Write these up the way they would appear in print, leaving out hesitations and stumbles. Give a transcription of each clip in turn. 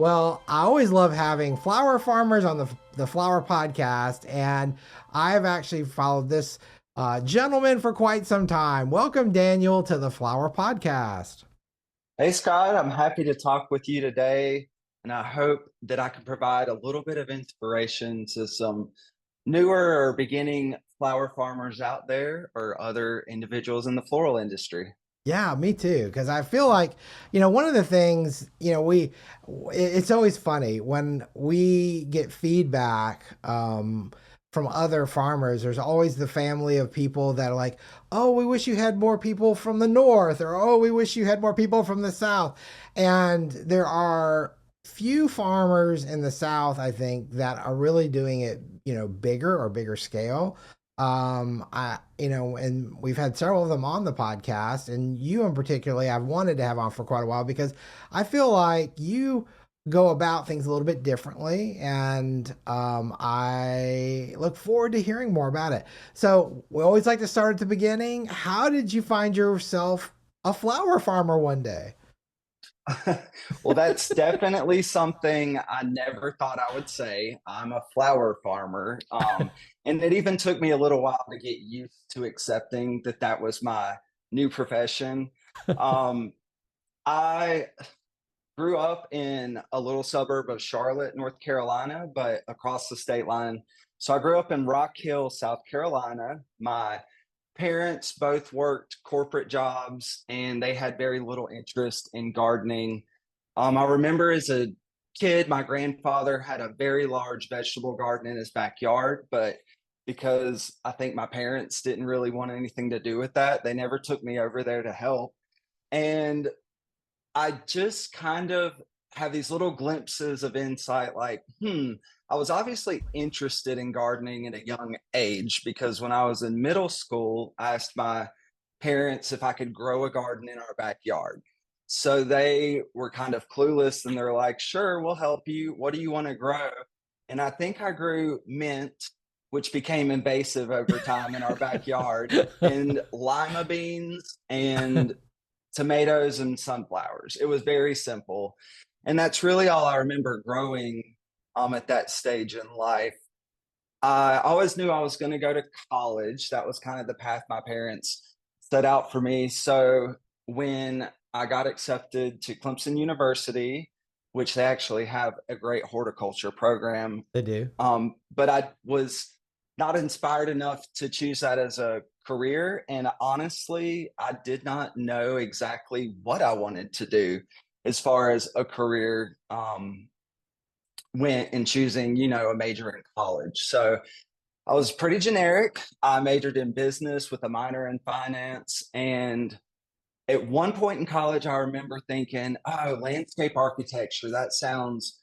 Well, I always love having flower farmers on the Flower Podcast, and I've actually followed this gentleman for quite some time. Welcome, Daniel, to the Flower Podcast. Hey Scott, I'm happy to talk with you today, and I hope that I can provide a little bit of inspiration to some newer or beginning flower farmers out there or other individuals in the floral industry. Yeah, me too. Because I feel like, one of the things, it's always funny when we get feedback from other farmers. There's always the family of people that are like, oh, we wish you had more people from the north, or oh, we wish you had more people from the south. And there are few farmers in the south, I think, that are really doing it, bigger or bigger scale. And we've had several of them on the podcast, and you in particularly, I've wanted to have on for quite a while because I feel like you go about things a little bit differently, and I look forward to hearing more about it. So we always like to start at the beginning. How did you find yourself a flower farmer one day? Well, that's definitely something I never thought I would say. I'm a flower farmer. And it even took me a little while to get used to accepting that that was my new profession. Um, I grew up in a little suburb of Charlotte, North Carolina, but across the state line. So I grew up in Rock Hill, South Carolina. My parents both worked corporate jobs and they had very little interest in gardening. I remember as a kid, my grandfather had a very large vegetable garden in his backyard, but because I think my parents didn't really want anything to do with that, they never took me over there to help. And I just kind of have these little glimpses of insight like, I was obviously interested in gardening at a young age because when I was in middle school, I asked my parents if I could grow a garden in our backyard. So they were kind of clueless and they're like, sure, we'll help you. What do you want to grow? And I think I grew mint, which became invasive over time in our backyard, and lima beans and tomatoes and sunflowers. It was very simple. And that's really all I remember growing at that stage in life. I always knew I was going to go to college. That was kind of the path my parents set out for me. So when I got accepted to Clemson University, which they actually have a great horticulture program, They do. but I was not inspired enough to choose that as a career. And honestly, I did not know exactly what I wanted to do as far as a career went in choosing, a major in college. So I was pretty generic. I majored in business with a minor in finance. And at one point in college, I remember thinking, oh, landscape architecture, that sounds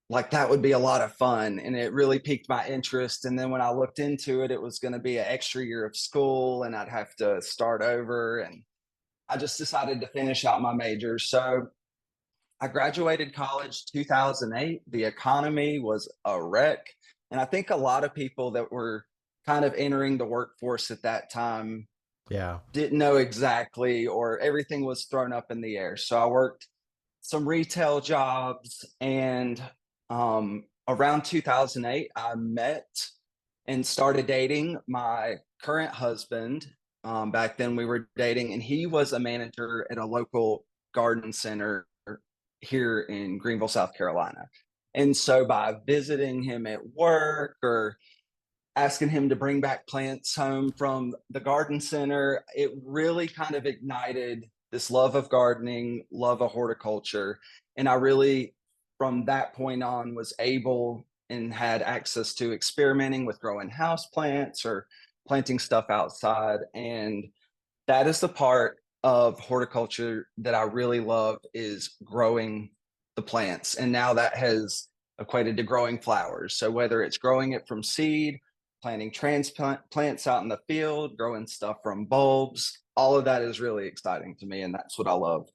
like that would be a lot of fun. And it really piqued my interest. And then when I looked into it, it was going to be an extra year of school and I'd have to start over. And I just decided to finish out my major. So I graduated college 2008. The economy was a wreck. And I think a lot of people that were kind of entering the workforce at that time Yeah. didn't know exactly, or everything was thrown up in the air. So I worked some retail jobs, and around 2008, I met and started dating my current husband. Back then, we were dating, and he was a manager at a local garden center here in Greenville, South Carolina. And so, by visiting him at work or asking him to bring back plants home from the garden center, it really kind of ignited this love of gardening, love of horticulture. And I really, from that point on, was able and had access to experimenting with growing house plants or planting stuff outside. And that is the part of horticulture that I really love is growing the plants. And now that has equated to growing flowers. So whether it's growing it from seed, planting transplant plants out in the field, growing stuff from bulbs, all of that is really exciting to me. And that's what I love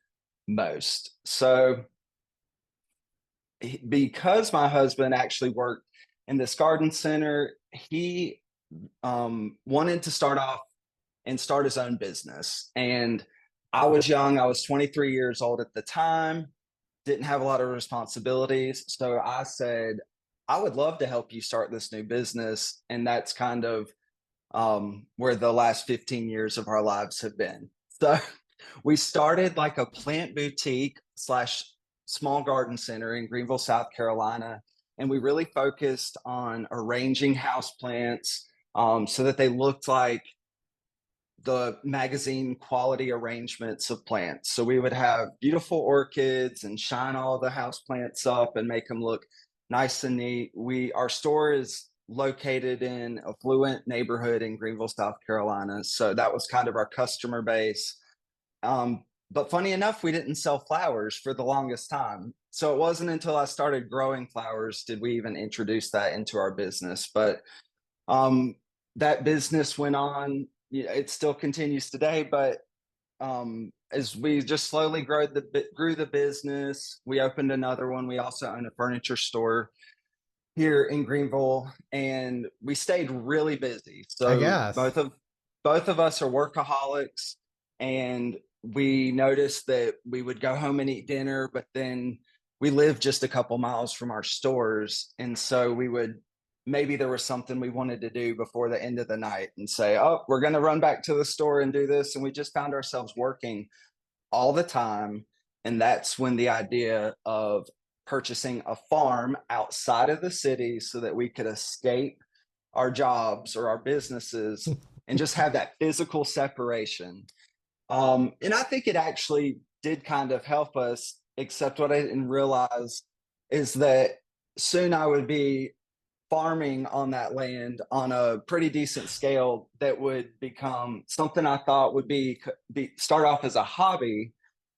most. So because my husband actually worked in this garden center, he wanted to start off and start his own business. And I was young, I was 23 years old at the time. didn't have a lot of responsibilities. So I said, I would love to help you start this new business. And that's kind of where the last 15 years of our lives have been. So we started like a plant boutique slash small garden center in Greenville, South Carolina. And we really focused on arranging houseplants so that they looked like the magazine quality arrangements of plants. So we would have beautiful orchids and shine all the house plants up and make them look nice and neat. Our store is located in a affluent neighborhood in Greenville, South Carolina. So that was kind of our customer base. But funny enough, we didn't sell flowers for the longest time. So it wasn't until I started growing flowers did we even introduce that into our business. But that business went on. It still continues today, but as we just slowly grew the business, we opened another one. We also own a furniture store here in Greenville, and we stayed really busy. I So guess. both of us are workaholics, and we noticed that we would go home and eat dinner, but then we lived just a couple miles from our stores, and so we would maybe there was something we wanted to do before the end of the night and say, oh, we're going to run back to the store and do this. And we just found ourselves working all the time. And that's when the idea of purchasing a farm outside of the city so that we could escape our jobs or our businesses and just have that physical separation. And I think it actually did kind of help us, except what I didn't realize is that soon I would be farming on that land on a pretty decent scale that would become something I thought would be start off as a hobby,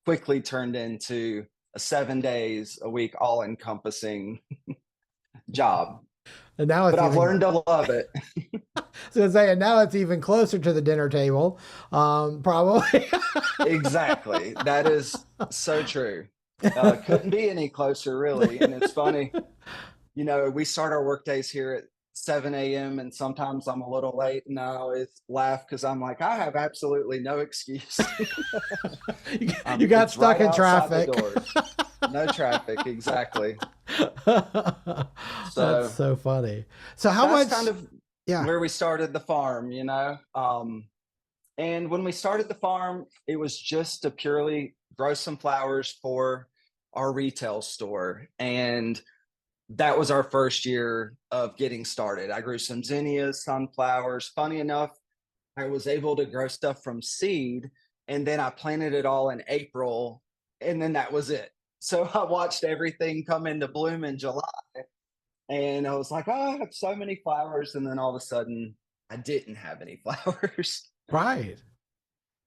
quickly turned into a 7 days a week, all encompassing job. And now it's But I've even, learned to love it. so to say, and now it's even closer to the dinner table, probably. Exactly. That is so true. Couldn't be any closer, really. And it's funny, we start our work days here at 7 a.m. and sometimes I'm a little late, and I always laugh because I'm like, I have absolutely no excuse. You got stuck in traffic. No traffic, exactly. That's so funny. So how much? Kind of where we started the farm, and when we started the farm, it was just to purely grow some flowers for our retail store. And that was our first year of getting started. I grew some zinnias, sunflowers. Funny enough, I was able to grow stuff from seed, and then I planted it all in April, and then that was it. So I watched everything come into bloom in July, and I was like, oh, I have so many flowers. And then all of a sudden, I didn't have any flowers. Right.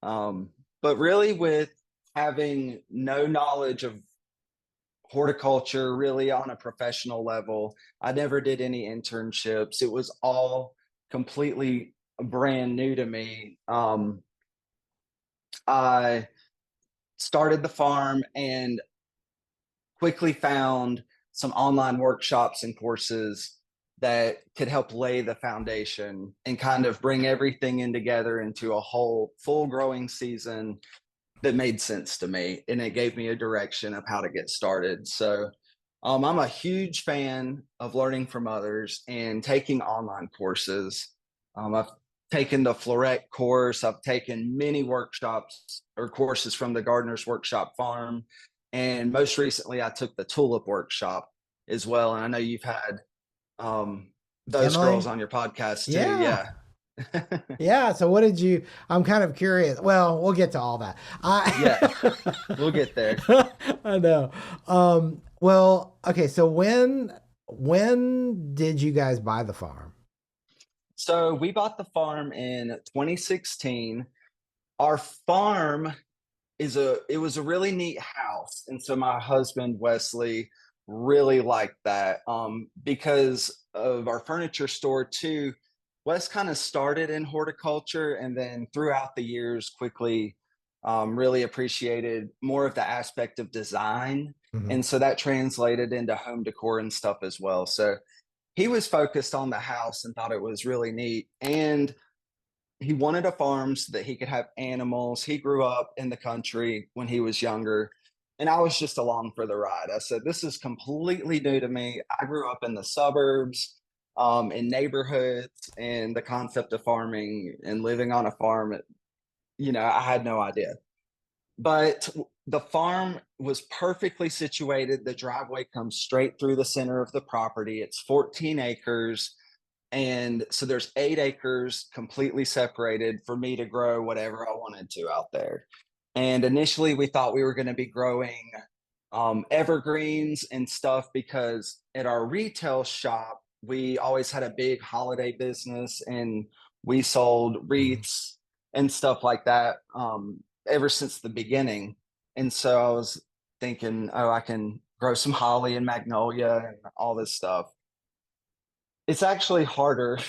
But really, with having no knowledge of horticulture really on a professional level, I never did any internships. It was all completely brand new to me. I started the farm and quickly found some online workshops and courses that could help lay the foundation and kind of bring everything in together into a whole full growing season that made sense to me, and it gave me a direction of how to get started. So I'm a huge fan of learning from others and taking online courses. I've taken the Floret course. I've taken many workshops or courses from the Gardener's Workshop Farm. And most recently, I took the Tulip Workshop as well. And I know you've had those Emily? girls on your podcast too. Yeah. Yeah. So what did you, I'm kind of curious. Well, we'll get to all that. Yeah, we'll get there. I know. Well, okay. So when did you guys buy the farm? So we bought the farm in 2016. Our farm it was a really neat house. And so my husband, Wesley, really liked that because of our furniture store too. Wes kind of started in horticulture and then throughout the years quickly really appreciated more of the aspect of design. Mm-hmm. And so that translated into home decor and stuff as well. So he was focused on the house and thought it was really neat. And he wanted a farm so that he could have animals. He grew up in the country when he was younger. And I was just along for the ride. I said, this is completely new to me. I grew up in the suburbs, in neighborhoods, and the concept of farming and living on a farm, I had no idea. But the farm was perfectly situated. The driveway comes straight through the center of the property. It's 14 acres. And so there's 8 acres completely separated for me to grow whatever I wanted to out there. And initially, we thought we were going to be growing evergreens and stuff because at our retail shop, we always had a big holiday business and we sold Mhm. wreaths and stuff like that ever since the beginning. And so I was thinking, oh, I can grow some holly and magnolia and all this stuff. It's actually harder.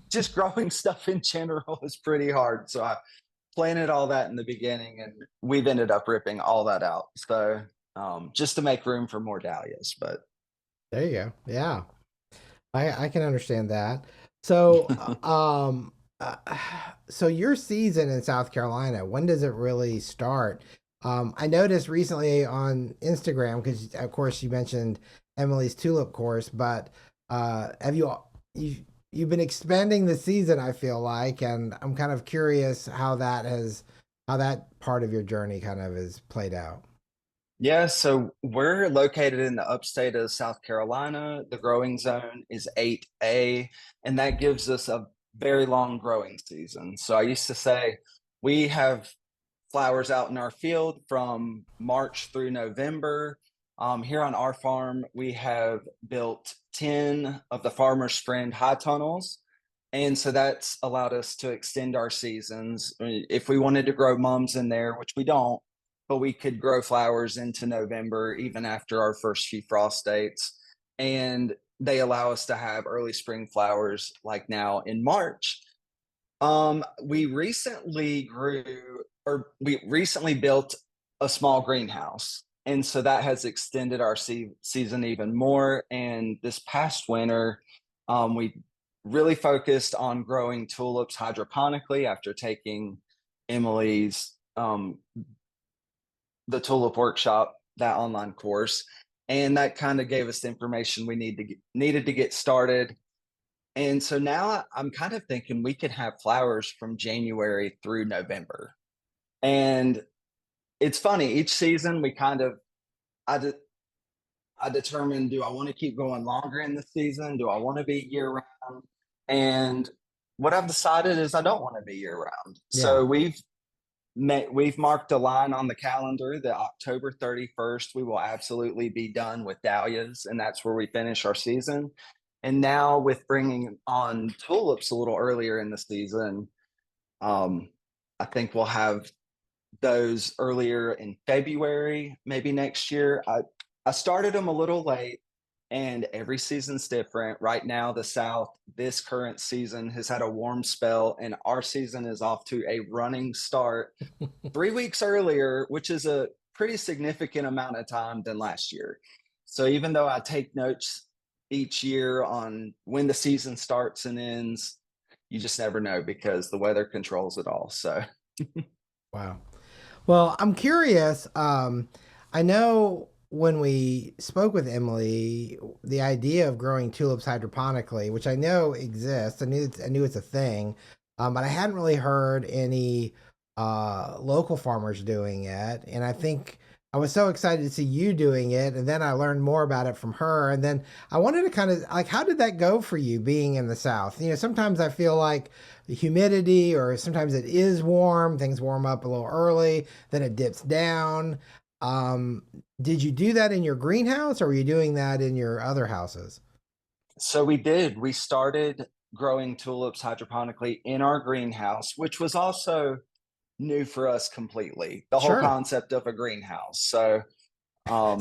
Just growing stuff in general is pretty hard. So I planted all that in the beginning, and we've ended up ripping all that out. So just to make room for more dahlias, but There you go. Yeah, I can understand that. So, uh, so your season in South Carolina, when does it really start? I noticed recently on Instagram because, of course, you mentioned Emily's tulip course, but have you you've been expanding the season? I feel like, and I'm kind of curious how that part of your journey kind of is played out. yeah, so we're located in the upstate of South Carolina. The growing zone is 8A, and that gives us a very long growing season. So I used to say we have flowers out in our field from March through November. Here on our farm, we have built 10 of the Farmer's Friend high tunnels. And so that's allowed us to extend our seasons. If we wanted to grow mums in there, which we don't, but we could grow flowers into November, even after our first few frost dates. And they allow us to have early spring flowers like now in March. We recently built a small greenhouse. And so that has extended our season even more. And this past winter, we really focused on growing tulips hydroponically after taking Emily's the tulip workshop, that online course. And that kind of gave us the information we needed to get started. And so now I'm kind of thinking we could have flowers from January through November. And it's funny, each season we kind of I de- I determine, do I want to keep going longer in the season? Do I want to be year round? And what I've decided is I don't want to be year round. Yeah. So we've marked a line on the calendar that October 31st we will absolutely be done with dahlias, and that's where we finish our season. And now with bringing on tulips a little earlier in the season, um, I think we'll have those earlier in February, maybe next year. I started them a little late, and every season's different. Right now, the South, this current season has had a warm spell, and our season is off to a running start 3 weeks earlier, which is a pretty significant amount of time than last year. So even though I take notes each year on when the season starts and ends, you just never know because the weather controls it all. So Wow. Well, I'm curious. I know when we spoke with Emily, the idea of growing tulips hydroponically, which I know exists, I knew it's a thing, but I hadn't really heard any local farmers doing it. And I think I was so excited to see you doing it, and then I learned more about it from her. And then I wanted to kind of like, how did that go for you being in the South? You know, sometimes I feel like the humidity, or sometimes it is warm, things warm up a little early, then it dips down. Um, did you do that in your greenhouse, or were you doing that in your other houses? so we did. We started growing tulips hydroponically in our greenhouse, which was also new for us completely. The whole Sure. concept of a greenhouse. So So um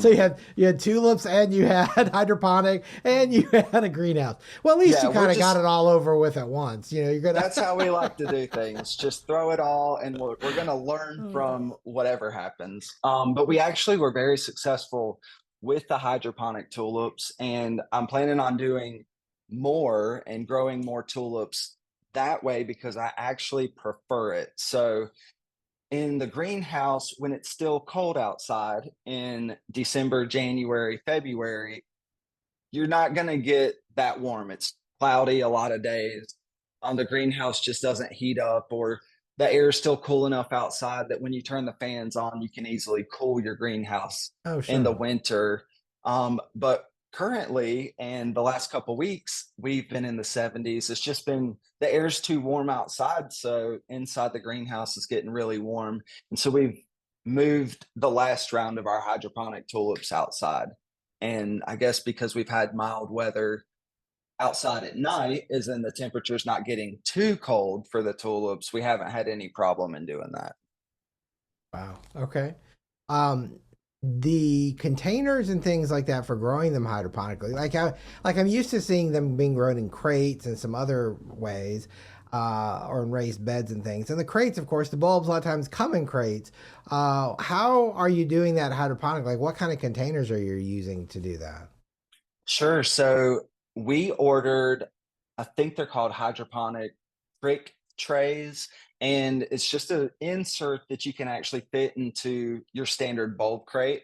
you had tulips, and you had hydroponic, and you had a greenhouse. Well, at least you yeah, we're kind of got just it all over with at once. You know, you're gonna. that's how we like to do things. Just throw it all, and we're going to learn from whatever happens. But we actually were very successful with the hydroponic tulips, and I'm planning on doing more and growing more tulips that way because I actually prefer it. So in the greenhouse, when it's still cold outside in December, January, February, you're not going to get that warm. It's cloudy a lot of days. The greenhouse just doesn't heat up, or the air is still cool enough outside that when you turn the fans on, you can easily cool your greenhouse Oh, in the sure. winter. But currently, and the last couple weeks, we've been in the 70s. It's just been the air's too warm outside, so inside the greenhouse is getting really warm, and so we've moved the last round of our hydroponic tulips outside. And I guess because we've had mild weather outside at night, is in the temperature's not getting too cold for the tulips. We haven't had any problem in doing that. Wow. Okay. Um, the containers and things like that for growing them hydroponically, like I'm used to seeing them being grown in crates and some other ways, or in raised beds and things. And the crates, of course, the bulbs a lot of times come in crates. How are you doing that hydroponic? Like, what kind of containers are you using to do that? Sure. So we ordered, I think they're called hydroponic brick trays, and it's just an insert that you can actually fit into your standard bulb crate.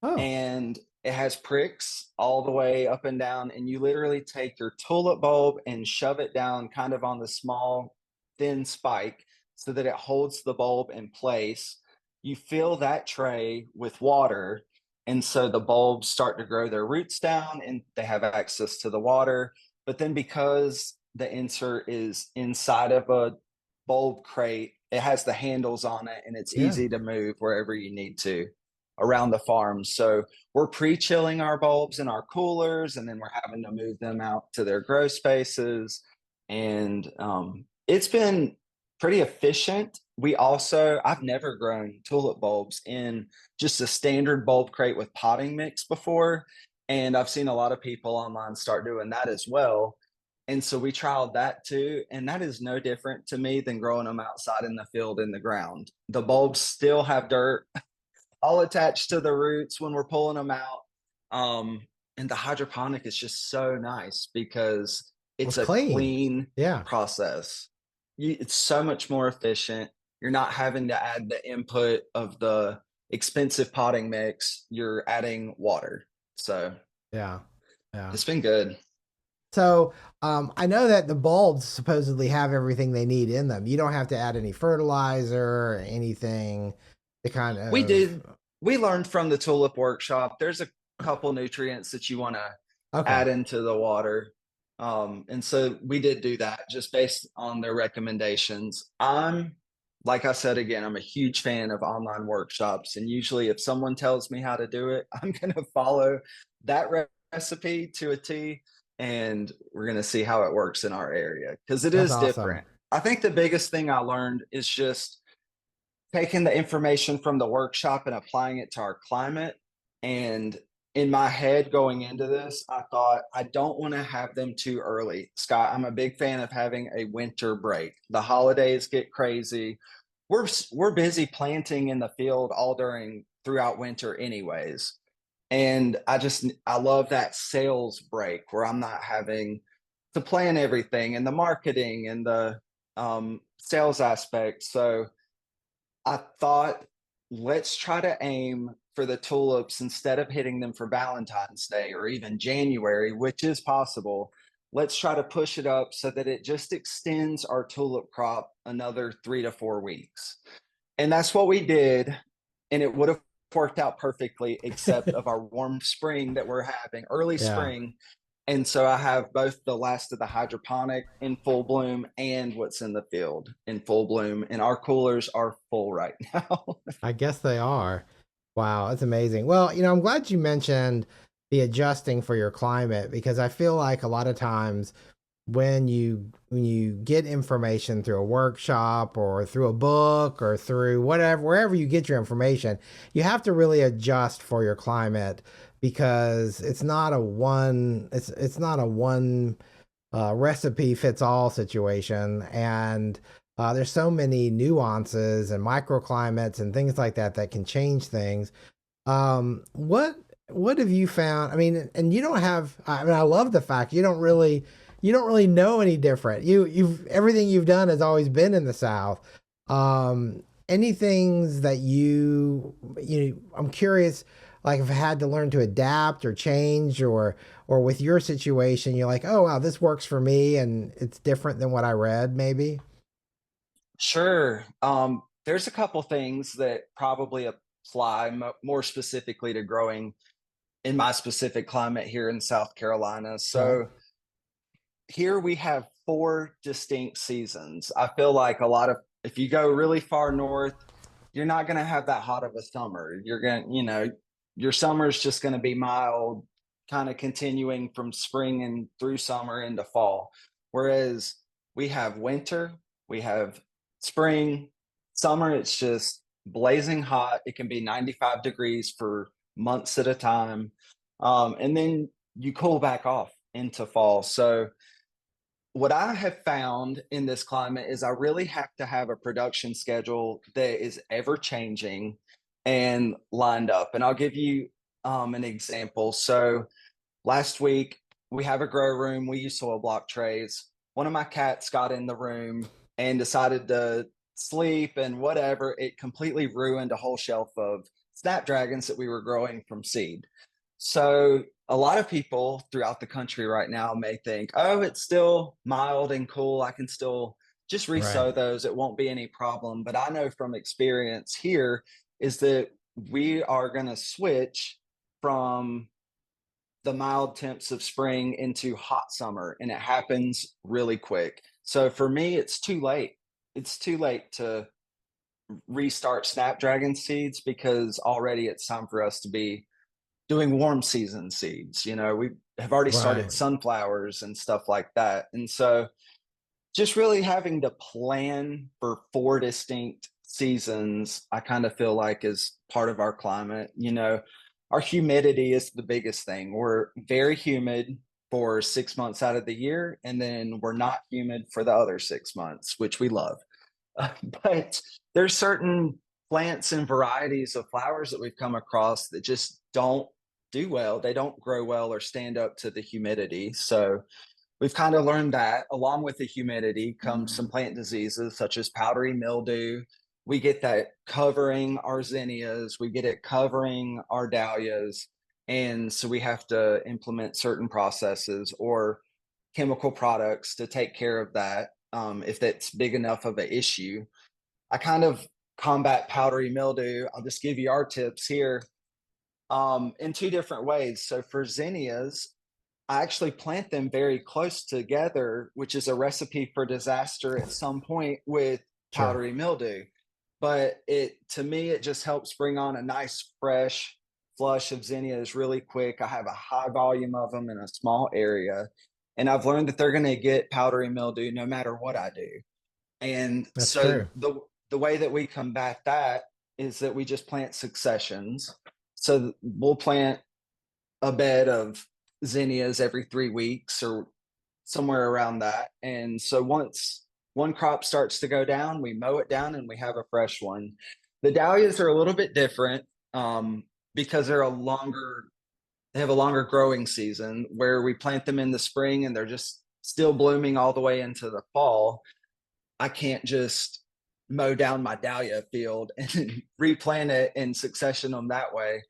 Oh, And it has pricks all the way up and down, and you literally take your tulip bulb and shove it down kind of on the small thin spike so that it holds the bulb in place. You fill that tray with water, and so the bulbs start to grow their roots down and they have access to the water. But then because the insert is inside of a bulb crate, it has the handles on it and it's yeah. easy to move wherever you need to around the farm. So we're pre-chilling our bulbs in our coolers, and then we're having to move them out to their grow spaces. And it's been pretty efficient. I've never grown tulip bulbs in just a standard bulb crate with potting mix before. And I've seen a lot of people online start doing that as well. And so we trialed that too. And that is no different to me than growing them outside in the field in the ground. The bulbs still have dirt all attached to the roots when we're pulling them out. Um, and the hydroponic is just so nice because Well, it's it's a clean. clean Yeah. process. It's so much more efficient. You're not having to add the input of the expensive potting mix. You're adding water. So Yeah. Yeah. it's been good. So I know that the bulbs supposedly have everything they need in them. You don't have to add any fertilizer or anything to kind We of. did. We learned from the tulip workshop. There's a couple nutrients that you want to Okay. add into the water. And so we did do that just based on their recommendations. Like I said again, I'm a huge fan of online workshops. And usually, if someone tells me how to do it, I'm going to follow that recipe to a T. And we're going to see how it works in our area because it That's is awesome. different. I think the biggest thing I learned is just taking the information from the workshop and applying it to our climate. And in my head going into this, I thought, I don't want to have them too early. Scott, I'm a big fan of having a winter break. The holidays get crazy. We're busy planting in the field all throughout winter anyways. And I love that sales break where I'm not having to plan everything and the marketing and the sales aspect. So I thought, let's try to aim for the tulips instead of hitting them for Valentine's Day or even January, which is possible. Let's try to push it up so that it just extends our tulip crop another 3 to 4 weeks. And that's what we did. And it would have worked out perfectly, except of our warm spring that we're having, early Yeah. spring. And so I have both the last of the hydroponic in full bloom and what's in the field in full bloom. And our coolers are full right now. I guess they are. Wow, that's amazing. Well, I'm glad you mentioned the adjusting for your climate because I feel like a lot of times when you get information through a workshop or through a book or through whatever wherever you get your information, you have to really adjust for your climate because it's not a one recipe fits all situation, and there's so many nuances and microclimates and things like that that can change things. What have you found? I mean, and you don't have. I mean, I love the fact you don't really know any different. You've everything you've done has always been in the South. any things that I'm curious, like if I had to learn to adapt or change, or with your situation, you're like, oh wow, this works for me and it's different than what I read, maybe. Sure. There's a couple things that probably apply more specifically to growing in my specific climate here in South Carolina. Right. So here we have four distinct seasons. I feel like if you go really far north, you're not going to have that hot of a summer. Your summer is just going to be mild, kind of continuing from spring and through summer into fall. Whereas we have winter, we have spring, summer, it's just blazing hot. It can be 95 degrees for months at a time. And then you cool back off into fall. So, what I have found in this climate is I really have to have a production schedule that is ever changing and lined up. And I'll give you an example. So last week we have a grow room. We use soil block trays. One of my cats got in the room and decided to sleep and whatever. It completely ruined a whole shelf of snapdragons that we were growing from seed. So a lot of people throughout the country right now may think, oh, it's still mild and cool. I can still just Right. resow those. It won't be any problem. But I know from experience here is that we are going to switch from the mild temps of spring into hot summer, and it happens really quick. So for me, it's too late. It's too late to restart Snapdragon seeds because already it's time for us to be doing warm season seeds. We have already started Right. sunflowers and stuff like that. And so just really having to plan for four distinct seasons, I kind of feel like is part of our climate. Our humidity is the biggest thing. We're very humid for 6 months out of the year, and then we're not humid for the other 6 months, which we love. But there's certain plants and varieties of flowers that we've come across that just don't do well. They don't grow well or stand up to the humidity. So we've kind of learned that along with the humidity comes some plant diseases such as powdery mildew. We get that covering our zinnias, we get it covering our dahlias. And so we have to implement certain processes or chemical products to take care of that if that's big enough of an issue. I kind of combat powdery mildew. I'll just give you our tips here in two different ways. So for zinnias, I actually plant them very close together, which is a recipe for disaster at some point with Sure. powdery mildew. But to me, it just helps bring on a nice fresh flush of zinnias really quick. I have a high volume of them in a small area. And I've learned that they're going to get powdery mildew no matter what I do. And That's so true. the way that we combat that is that we just plant successions. So we'll plant a bed of zinnias every 3 weeks or somewhere around that. And so once one crop starts to go down, we mow it down and we have a fresh one. The dahlias are a little bit different because they have a longer growing season where we plant them in the spring and they're just still blooming all the way into the fall. I can't just mow down my dahlia field and replant it in succession on that way.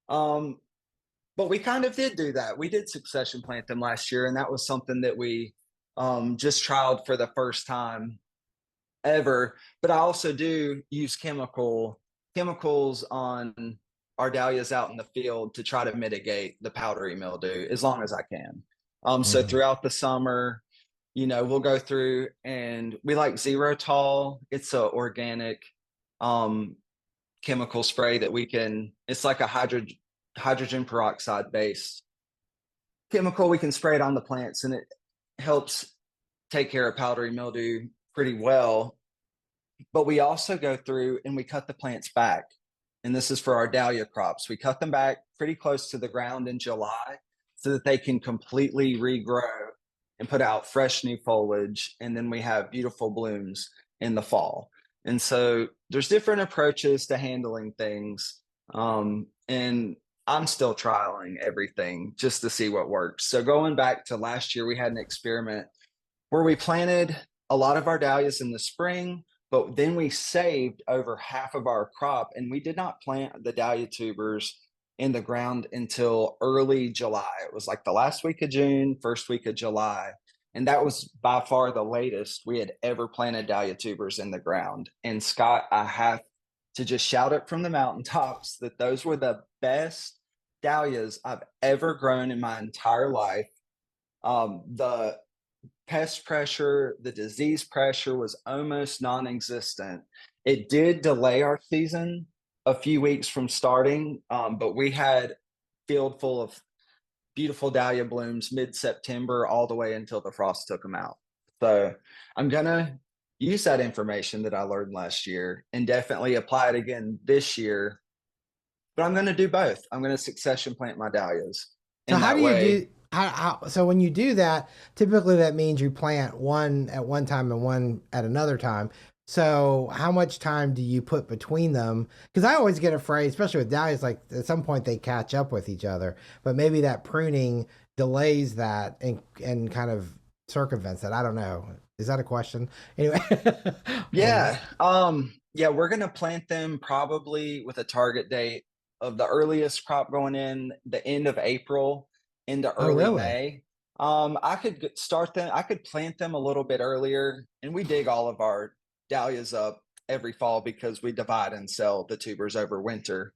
Um, but we kind of did do that. We did succession plant them last year, and that was something that we just trialed for the first time ever. But I also do use chemicals on our dahlias out in the field to try to mitigate the powdery mildew as long as I can. So Mhm. throughout the summer, we'll go through and we like Zero Tall. It's a organic um, chemical spray that it's like a hydrogen peroxide based chemical. We can spray it on the plants and it helps take care of powdery mildew pretty well. But we also go through and we cut the plants back. And this is for our dahlia crops. We cut them back pretty close to the ground in July so that they can completely regrow and put out fresh new foliage. And then we have beautiful blooms in the fall. And so there's different approaches to handling things. And I'm still trialing everything just to see what works. So going back to last year, we had an experiment where we planted a lot of our dahlias in the spring. But then we saved over half of our crop, and we did not plant the dahlia tubers in the ground until early July. It was like the last week of June, first week of July. And that was by far the latest we had ever planted dahlia tubers in the ground. And Scott, I have to just shout it from the mountaintops that those were the best dahlias I've ever grown in my entire life. The pest pressure, the disease pressure was almost non-existent. It did delay our season a few weeks from starting, but we had field full of beautiful dahlia blooms mid-September all the way until the frost took them out. So I'm gonna use that information that I learned last year and definitely apply it again this year. But I'm gonna do both. I'm gonna succession plant my dahlias. So And how that do you way, do so when you do that, typically that means you plant one at one time and one at another time. So how much time do you put between them? Because I always get afraid, especially with dahlias, like at some point they catch up with each other, but maybe that pruning delays that and kind of circumvents it. I don't know. Is that a question? Anyway. yeah. Yeah, we're gonna plant them probably with a target date of the earliest crop going in the end of April into Oh, early really? May. I could start them, I could plant them a little bit earlier, and we dig all of our dahlias up every fall because we divide and sell the tubers over winter.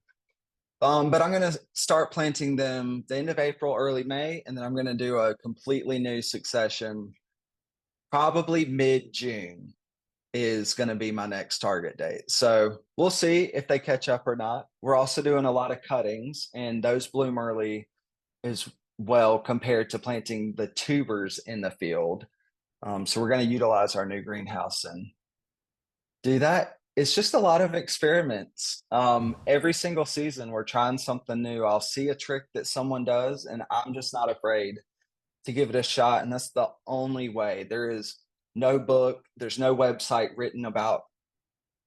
But I'm gonna start planting them the end of April, early May, and then I'm gonna do a completely new succession probably mid-June is going to be my next target date. So we'll see if they catch up or not. We're also doing a lot of cuttings, and those bloom early as well compared to planting the tubers in the field. So we're going to utilize our new greenhouse and do that. It's just a lot of experiments. Every single season, we're trying something new. I'll see a trick that someone does, and I'm just not afraid to give it a shot. And that's the only way. There is no book, there's no website written about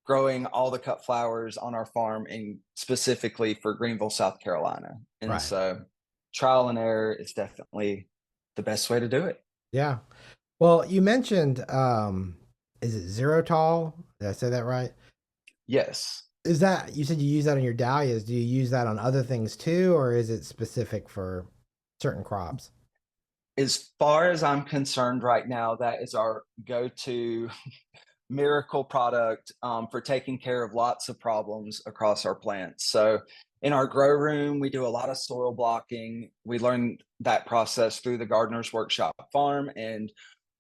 growing all the cut flowers on our farm and specifically for Greenville, South Carolina. And Right. so trial and error is definitely the best way to do it. Yeah. Well, you mentioned, is it zero tall? Did I say that right? Yes. Is that, you said you use that on your dahlias? Do you use that on other things too, or is it specific for certain crops? As far as I'm concerned right now, that is our go-to miracle product for taking care of lots of problems across our plants. So in our grow room, we do a lot of soil blocking. We learned that process through the Gardener's Workshop Farm, and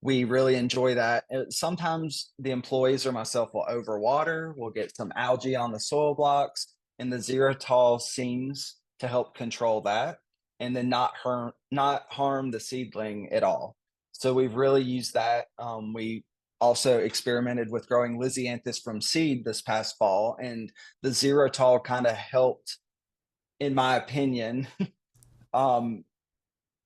we really enjoy that. Sometimes the employees or myself will overwater, we'll get some algae on the soil blocks, and the zero tall seems to help control that and then not harm the seedling at all. So we've really used that. We also experimented with growing Lysianthus from seed this past fall, and the zero tall kind of helped, in my opinion, um,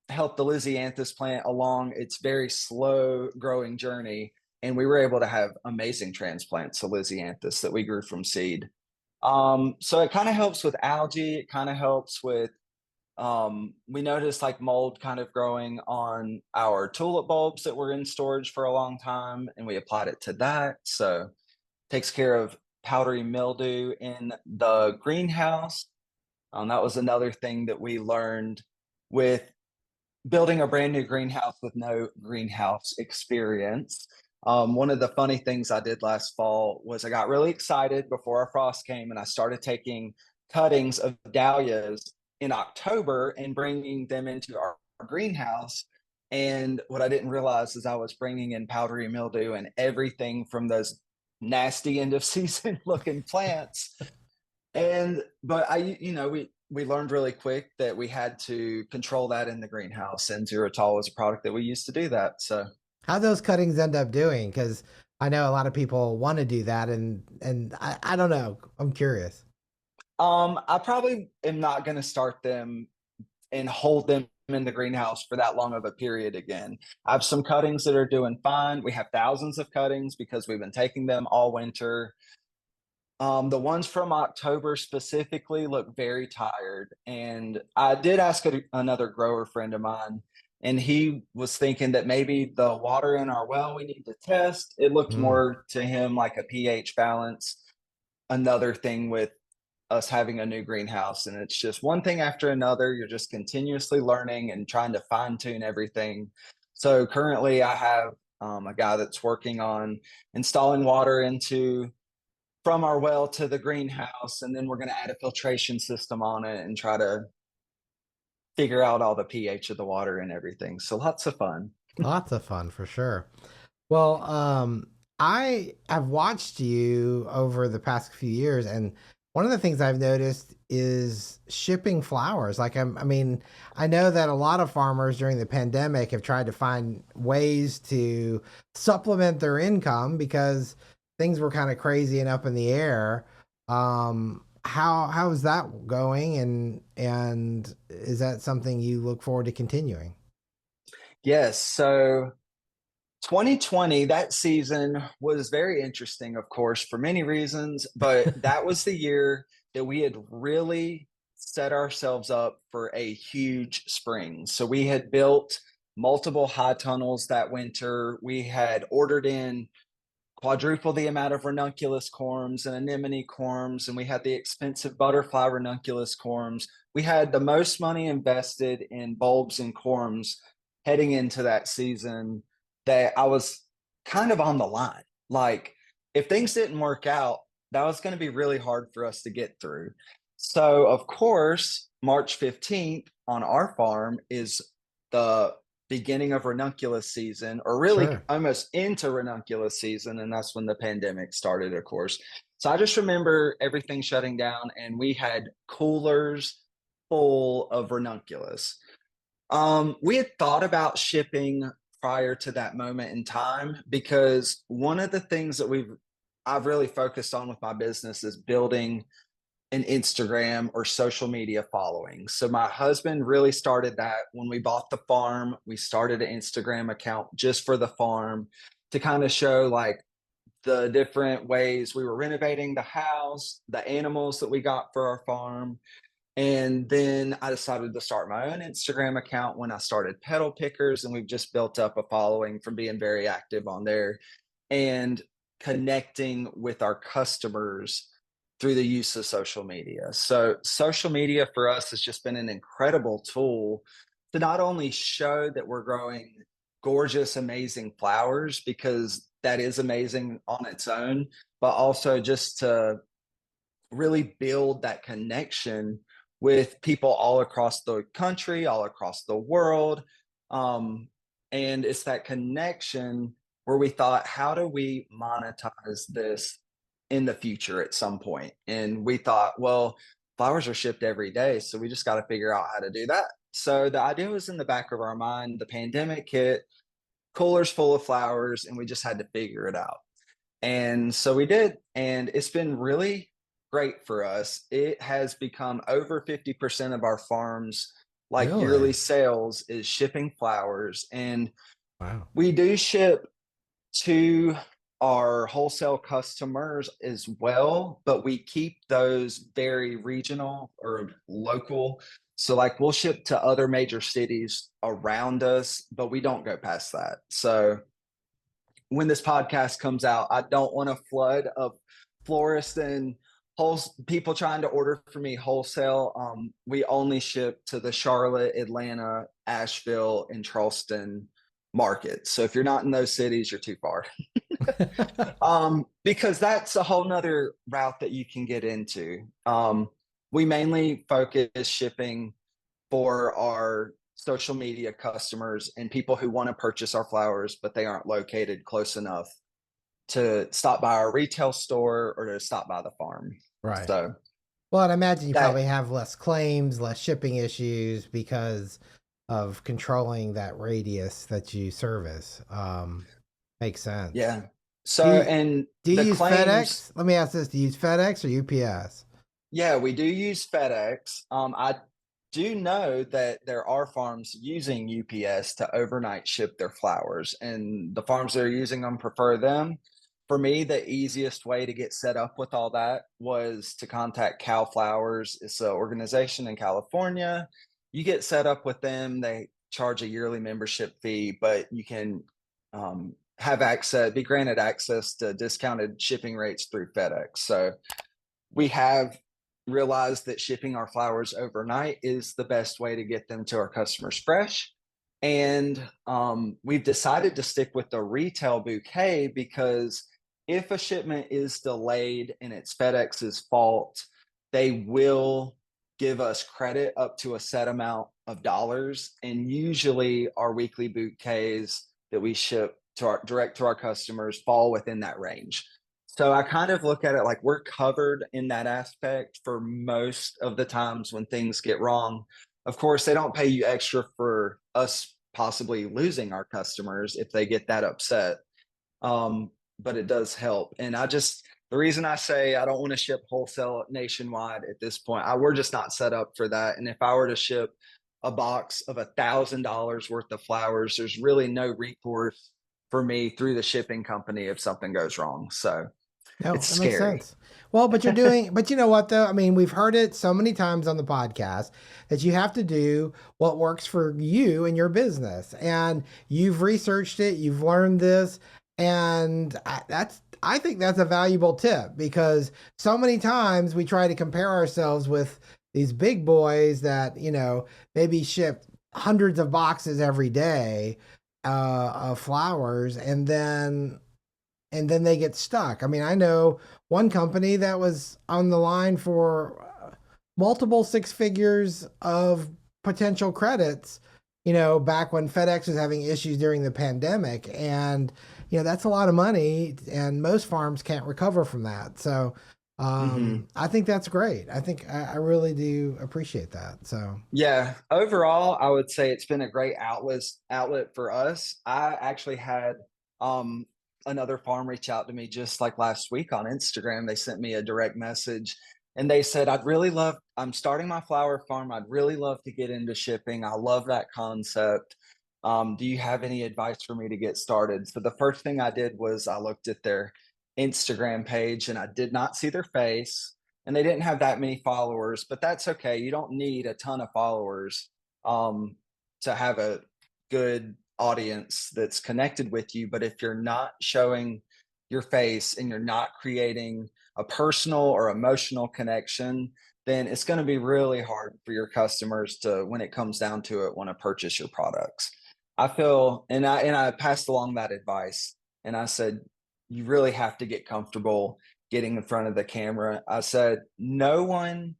help the Lysianthus plant along its very slow growing journey. And we were able to have amazing transplants of Lysianthus that we grew from seed. So it kind of helps with algae. It kind of helps with we noticed like mold kind of growing on our tulip bulbs that were in storage for a long time, and we applied it to that. So takes care of powdery mildew in the greenhouse. That was another thing that we learned with building a brand new greenhouse with no greenhouse experience. One of the funny things I did last fall was I got really excited before our frost came, and I started taking cuttings of dahlias in October and bringing them into our greenhouse. And what I didn't realize is I was bringing in powdery mildew and everything from those nasty end of season looking plants. But we learned really quick that we had to control that in the greenhouse, and Xeritol was a product that we used to do that. So How those cuttings end up doing? Because I know a lot of people want to do that, and I don't know. I'm curious. I probably am not going to start them and hold them in the greenhouse for that long of a period again. I have some cuttings that are doing fine. We have thousands of cuttings because we've been taking them all winter. The ones from October specifically look very tired. And I did ask another grower friend of mine, And he was thinking that maybe the water in our well we need to test. It looked Mm. more to him like a pH balance. Another thing with us having a new greenhouse, and it's just one thing after another. You're just continuously learning and trying to fine tune everything. So currently I have a guy that's working on installing water into from our well to the greenhouse, and then we're going to add a filtration system on it and try to figure out all the pH of the water and everything. So lots of fun. Lots of fun for sure. Well, I have watched you over the past few years, and one of the things I've noticed is shipping flowers. Like, I mean, I know that a lot of farmers during the pandemic have tried to find ways to supplement their income because things were kind of crazy and up in the air. How is that going, and is that something you look forward to continuing? Yes. So 2020, that season was very interesting, of course, for many reasons, but that was the year that we had really set ourselves up for a huge spring. So we had built multiple high tunnels that winter. We had ordered in quadruple the amount of ranunculus corms and anemone corms, and we had the expensive butterfly ranunculus corms. We had the most money invested in bulbs and corms heading into that season that I was kind of on the line. Like, if things didn't work out, that was going to be really hard for us to get through. So, of course, March 15th on our farm is the beginning of ranunculus season, or really Sure. almost into ranunculus season. And that's when the pandemic started, of course. So I just remember everything shutting down, and we had coolers full of ranunculus. We had thought about shipping prior to that moment in time, because one of the things that I've really focused on with my business is building an Instagram or social media following. So my husband really started that when we bought the farm. We started an Instagram account just for the farm to kind of show like the different ways we were renovating the house, the animals that we got for our farm. And then I decided to start my own Instagram account when I started Petal Pickers, and we've just built up a following from being very active on there and connecting with our customers through the use of social media. So, social media for us has just been an incredible tool to not only show that we're growing gorgeous, amazing flowers, because that is amazing on its own, but also just to really build that connection with people all across the country, all across the world. Um, and it's that connection where we thought, how do we monetize this in the future at some point? And we thought, well, flowers are shipped every day, so we just got to figure out how to do that. So the idea was in the back of our mind. The pandemic hit, coolers full of flowers, and we just had to figure it out. And so we did, and it's been really great for us. It has become over 50% of our farm's like Really? yearly sales is shipping flowers. And Wow. we do ship to our wholesale customers as well, but we keep those very regional or local. So like we'll ship to other major cities around us, but we don't go past that. So when this podcast comes out, I don't want a flood of florists and people trying to order for me wholesale. We only ship to the Charlotte, Atlanta, Asheville, and Charleston markets. So if you're not in those cities, you're too far. Because that's a whole nother route that you can get into. We mainly focus shipping for our social media customers and people who want to purchase our flowers, but they aren't located close enough to stop by our retail store or to stop by the farm. Right. So Well, I'd imagine you that, probably have less claims, less shipping issues because of controlling that radius that you service. Makes sense. yeah. Do So, you, and do you the use claims, FedEx? Let me ask this: do you use FedEx or UPS? yeah, we do use FedEx. I do know that there are farms using UPS to overnight ship their flowers, and the farms that are using them prefer them. For me, the easiest way to get set up with all that was to contact Cal Flowers. It's an organization in California. You get set up with them. They charge a yearly membership fee, but you can have access, be granted access to discounted shipping rates through FedEx. So we have realized that shipping our flowers overnight is the best way to get them to our customers fresh. And we've decided to stick with the retail bouquet because if a shipment is delayed and it's FedEx's fault, they will give us credit up to a set amount of dollars. And usually our weekly bouquets that we ship to our direct to our customers fall within that range. So I kind of look at it like we're covered in that aspect for most of the times when things get wrong. Of course, they don't pay you extra for us possibly losing our customers if they get that upset. But it does help. And the reason I say I don't want to ship wholesale nationwide at this point, we're just not set up for that. And if I were to ship a box of $1,000 worth of flowers, there's really no recourse for me through the shipping company if something goes wrong. So No, it's that makes scary. sense. Well, but but you know what though? I mean, we've heard it so many times on the podcast that you have to do what works for you and your business. And you've researched it, you've learned this, and I think that's a valuable tip because so many times we try to compare ourselves with these big boys that, maybe ship hundreds of boxes every day of flowers and then they get stuck. I mean, I know one company that was on the line for multiple six figures of potential credits, back when FedEx was having issues during the pandemic. And, that's a lot of money, and most farms can't recover from that. So I think that's great. I think I really do appreciate that. So, yeah, overall, I would say it's been a great outlet for us. I actually had another farm reach out to me just like last week on Instagram. They sent me a direct message and they said, I'm starting my flower farm. I'd really love to get into shipping. I love that concept. Do you have any advice for me to get started? So the first thing I did was I looked at their Instagram page and I did not see their face, and they didn't have that many followers, but that's okay. You don't need a ton of followers to have a good audience that's connected with you. But if you're not showing your face and you're not creating a personal or emotional connection, then it's going to be really hard for your customers to, when it comes down to it, want to purchase your products. I feel, and I passed along that advice, and I said, you really have to get comfortable getting in front of the camera. I said, no one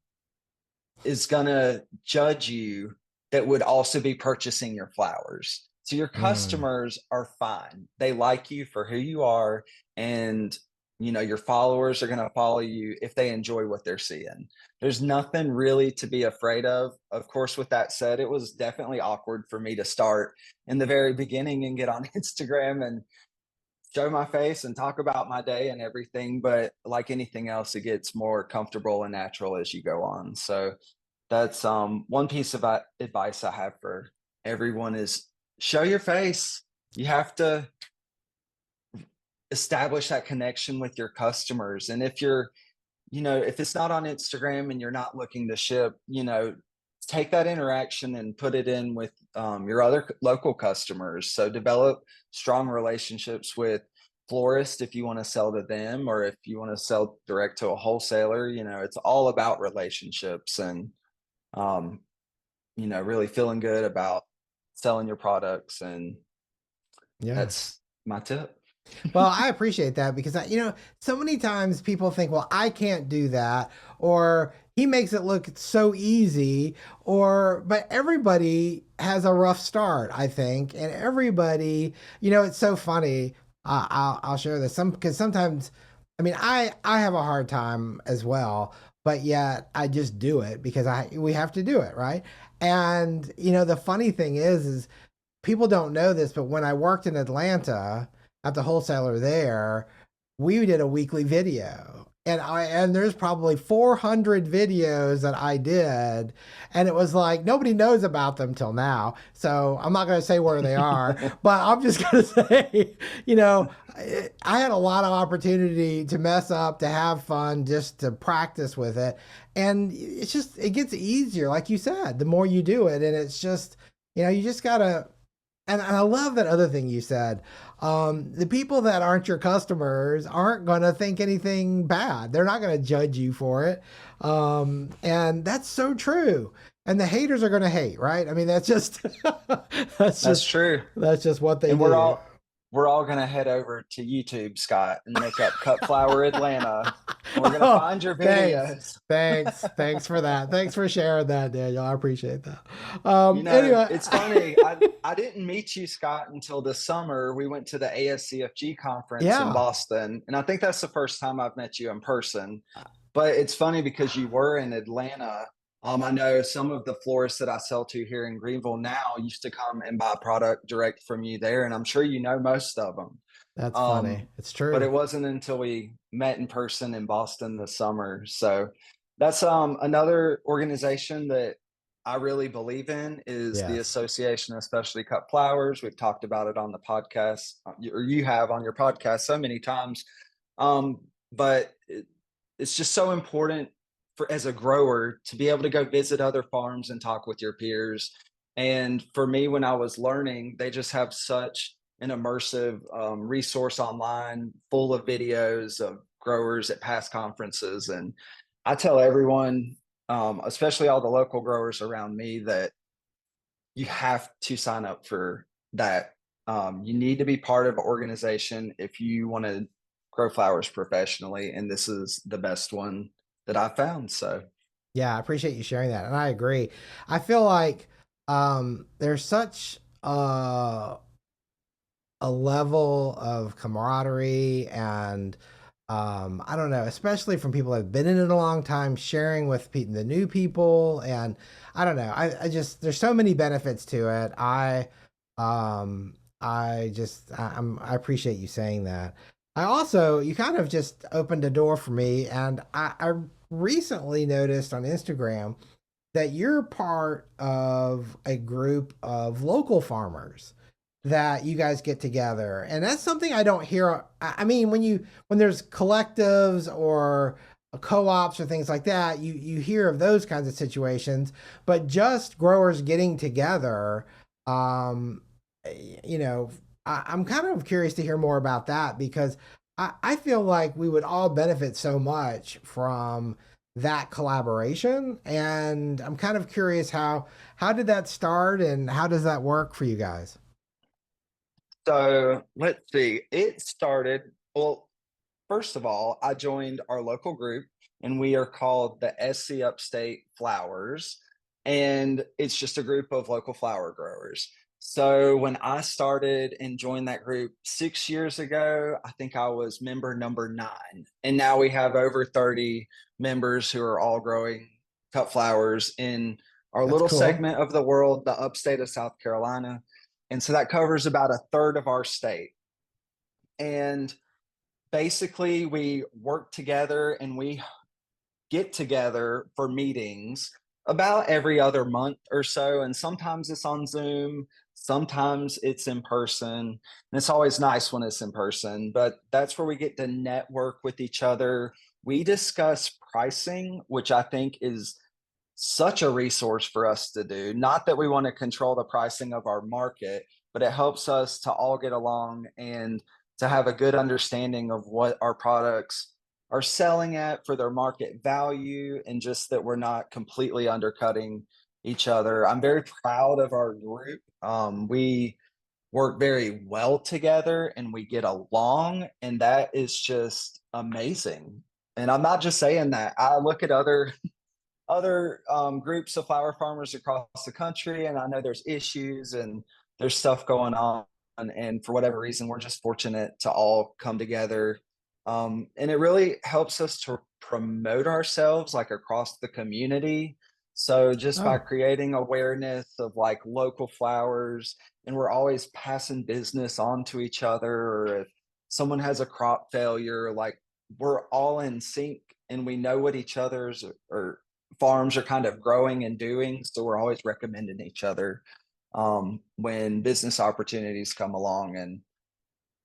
is going to judge you that would also be purchasing your flowers. So your customers are fine. They like you for who you are, and your followers are going to follow you if they enjoy what they're seeing. There's nothing really to be afraid of. Of course, with that said, it was definitely awkward for me to start in the very beginning and get on Instagram and show my face and talk about my day and everything. But like anything else, it gets more comfortable and natural as you go on. So that's one piece of advice I have for everyone is show your face. You have to establish that connection with your customers. And if if it's not on Instagram and you're not looking to ship, take that interaction and put it in with your other local customers. So develop strong relationships with florists if you want to sell to them, or if you want to sell direct to a wholesaler. It's all about relationships and really feeling good about selling your products. And yeah. that's my tip. Well, I appreciate that because so many times people think, well, I can't do that, or he makes it look so easy, but everybody has a rough start, I think, and everybody, it's so funny. I'll share this because sometimes, I mean, I have a hard time as well, but yet I just do it because we have to do it, right? And the funny thing is people don't know this, but when I worked in Atlanta at the wholesaler there, we did a weekly video. And there's probably 400 videos that I did, and it was like nobody knows about them till now. So I'm not going to say where they are, but I'm just going to say, I had a lot of opportunity to mess up, to have fun, just to practice with it, and it gets easier, like you said, the more you do it, and it's just You know, you just gotta. And I love that other thing you said. The people that aren't your customers aren't going to think anything bad. They're not going to judge you for it. And that's so true. And the haters are going to hate, right? I mean, that's just that's That's just true. that's just what they And do. we're all gonna head over to YouTube, Scott, and look up Cut Flower Atlanta, and we're gonna Oh, find your thanks. videos. Thanks for that. Thanks for sharing that, Daniel. I appreciate that. You know, Anyway, it's funny. I didn't meet you, Scott, until this summer. We went to the ASCFG conference in yeah, Boston, and I think that's the first time I've met you in person. But it's funny because you were in Atlanta. I know some of the florists that I sell to here in Greenville now used to come and buy product direct from you there, and I'm sure you know most of them. that's funny. Um, It's but true. it wasn't until we met in person in Boston this summer. So that's another organization that I really believe in is the Yes. Association of Specialty Cut Flowers. We've talked about it on the podcast, or you have on your podcast so many times. But it's just so important for as a grower to be able to go visit other farms and talk with your peers. And for me, when I was learning, they just have such an immersive resource online full of videos of growers at past conferences. And I tell everyone, especially all the local growers around me, that you have to sign up for that. You need to be part of an organization if you want to grow flowers professionally. And this is the best one that I found. So, Yeah, I appreciate you sharing that, and I agree. I feel like there's such a level of camaraderie and I don't know, especially from people that have been in it a long time, sharing with the new people, and I don't know, I just there's so many benefits to it. I appreciate you saying that. I also you kind of just opened a door for me, and I recently noticed on Instagram that you're part of a group of local farmers that you guys get together, and that's something I don't hear. I mean, when there's collectives or co-ops or things like that, you hear of those kinds of situations, but just growers getting together, um you know, I'm kind of curious to hear more about that because I feel like we would all benefit so much from that collaboration, and I'm kind of curious how did that start and how does that work for you guys? so let's see. It started, well, first of all, I joined our local group and we are called the SC Upstate Flowers. And it's just a group of local flower growers. So when I started and joined that group 6 years ago, I think I was member number 9. And now we have over 30 members who are all growing cut flowers in our That's little cool. segment of the world, the upstate of South Carolina. And so that covers about a third of our state. And basically we work together and we get together for meetings about every other month or so, and sometimes it's on Zoom, sometimes it's in person, and it's always nice when it's in person, but that's where we get to network with each other. We discuss pricing, which I think is such a resource for us to do. Not that we want to control the pricing of our market, but it helps us to all get along and to have a good understanding of what our products are selling at for their market value, and just that we're not completely undercutting each other. I'm very proud of our group. We work very well together and we get along, and that is just amazing. And I'm not just saying that. I look at other groups of flower farmers across the country, and I know there's issues and there's stuff going on. And for whatever reason, we're just fortunate to all come together. And it really helps us to promote ourselves like across the community. So just by Oh, creating awareness of like local flowers, and we're always passing business on to each other, or if someone has a crop failure, like we're all in sync and we know what each other's or farms are kind of growing and doing. So we're always recommending each other when business opportunities come along. And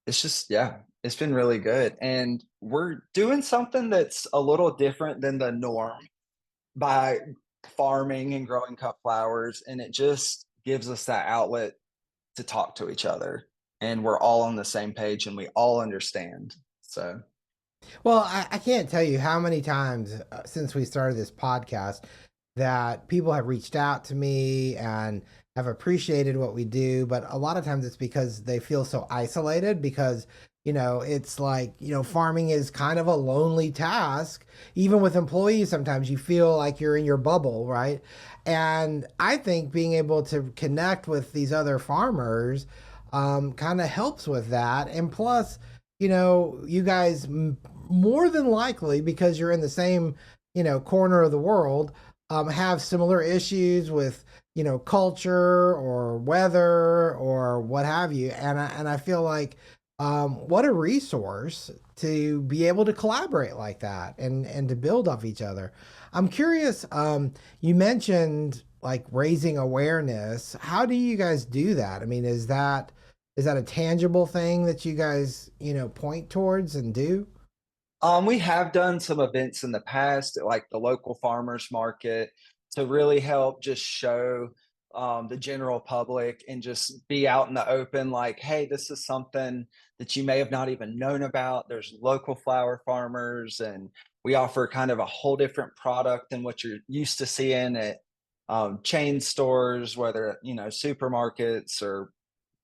it's just, yeah, it's been really good. And we're doing something that's a little different than the norm by farming and growing cut flowers. And it just gives us that outlet to talk to each other, and we're all on the same page and we all understand. So Well, I can't tell you how many times since we started this podcast that people have reached out to me and have appreciated what we do. But a lot of times it's because they feel so isolated because, it's like, farming is kind of a lonely task. Even with employees, sometimes you feel like you're in your bubble, right? And I think being able to connect with these other farmers kind of helps with that. And plus, you guys more than likely, because you're in the same, corner of the world, have similar issues with, culture or weather or what have you. And I feel like what a resource to be able to collaborate like that and to build off each other. I'm curious, you mentioned like raising awareness. How do you guys do that? I mean, is that a tangible thing that you guys, point towards and do? we have done some events in the past at like the local farmers market to really help just show the general public and just be out in the open like, hey, this is something that you may have not even known about. There's local flower farmers, and we offer kind of a whole different product than what you're used to seeing at chain stores, whether, supermarkets or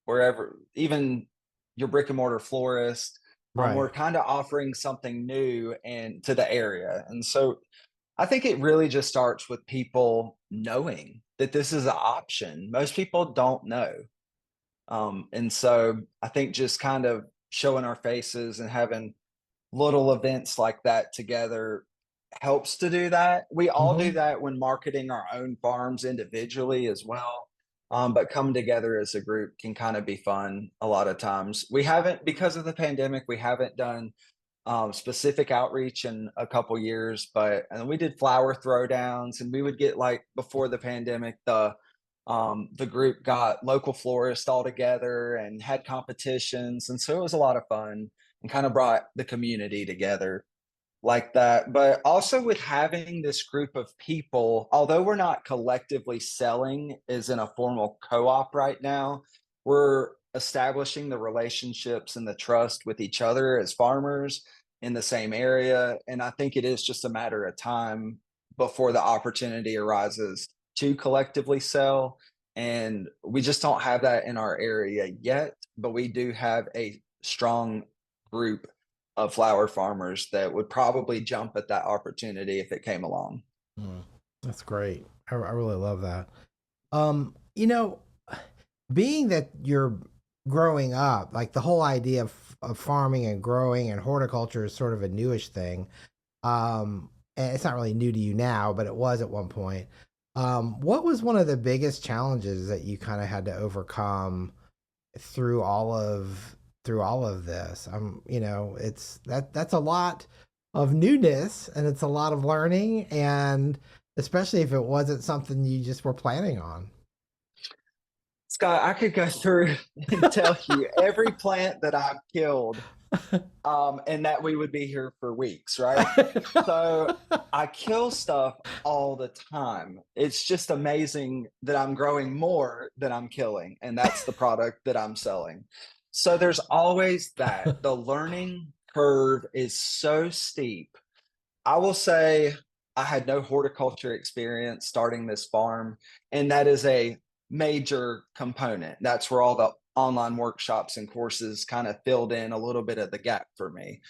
wherever, even your brick and mortar florist. We're Right. kind of offering something new and to the area. And so I think it really just starts with people knowing that this is an option. Most people don't know. And so I think just kind of showing our faces and having little events like that together helps to do that. We all do Hmm. that when marketing our own farms individually as well. But coming together as a group can kind of be fun a lot of times. We haven't, because of the pandemic, we haven't done specific outreach in a couple years, but and we did flower throwdowns, and we would get like before the pandemic, the group got local florists all together and had competitions, and so it was a lot of fun and kind of brought the community together like that. But also with having this group of people, although we're not collectively selling as in a formal co-op right now, we're establishing the relationships and the trust with each other as farmers in the same area. And I think it is just a matter of time before the opportunity arises to collectively sell. And we just don't have that in our area yet, but we do have a strong group of flower farmers that would probably jump at that opportunity if it came along. Mm, that's great. I really love that. Um, you know, being that you're growing up, like the whole idea of farming and growing and horticulture is sort of a newish thing. And it's not really new to you now, but it was at one point. What was one of the biggest challenges that you kind of had to overcome through all of this? It's that's a lot of newness and it's a lot of learning, and especially if it wasn't something you just were planning on. Scott, I could go through and tell you every plant that I've killed, and that we would be here for weeks, right? So I kill stuff all the time. It's just amazing that I'm growing more than I'm killing, and that's the product that I'm selling. So there's always that. The learning curve is so steep. I will say I had no horticulture experience starting this farm, and that is a major component. That's where all the online workshops and courses kind of filled in a little bit of the gap for me.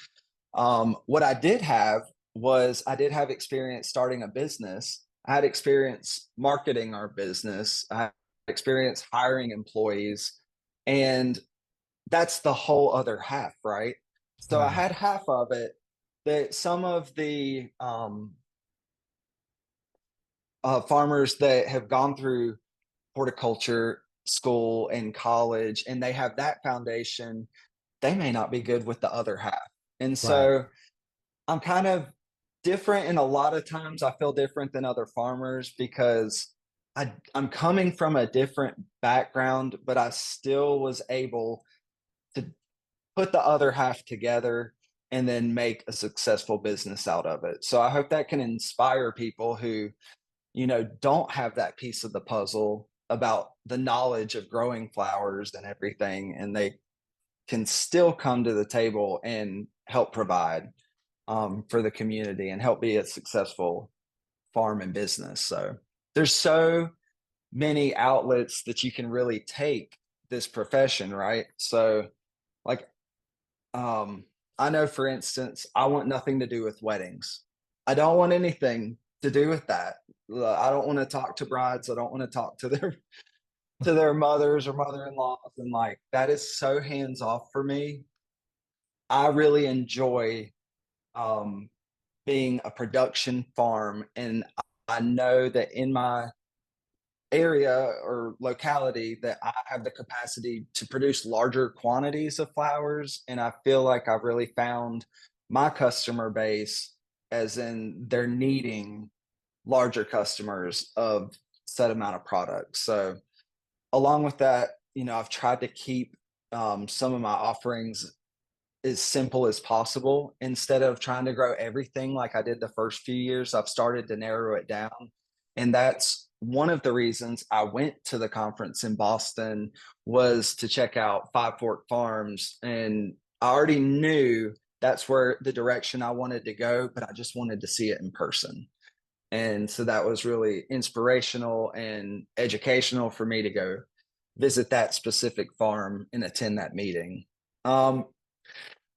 What I did have was I did have experience starting a business. I had experience marketing our business. I had experience hiring employees, and that's the whole other half, right? So I Right. had half of it that some of the farmers that have gone through horticulture school and college and they have that foundation, they may not be good with the other half. And Right. so I'm kind of different, and a lot of times I feel different than other farmers because I'm coming from a different background, but I still was able to put the other half together and then make a successful business out of it. So I hope that can inspire people who, don't have that piece of the puzzle about the knowledge of growing flowers and everything, and they can still come to the table and help provide for the community and help be a successful farm and business. So there's so many outlets that you can really take this profession, right? So like I know, for instance, I want nothing to do with weddings. I don't want anything to do with that. I don't want to talk to brides. I don't want to talk to their mothers or mother-in-laws, and like that is so hands off for me. I really enjoy um, being a production farm, and I know that in my area or locality that I have the capacity to produce larger quantities of flowers. And I feel like I've really found my customer base, as in they're needing larger customers of set amount of products. So along with that, I've tried to keep some of my offerings as simple as possible. Instead of trying to grow everything like I did the first few years, I've started to narrow it down. And that's one of the reasons I went to the conference in Boston, was to check out Five Fork Farms. And I already knew that's where the direction I wanted to go, but I just wanted to see it in person. And so that was really inspirational and educational for me to go visit that specific farm and attend that meeting.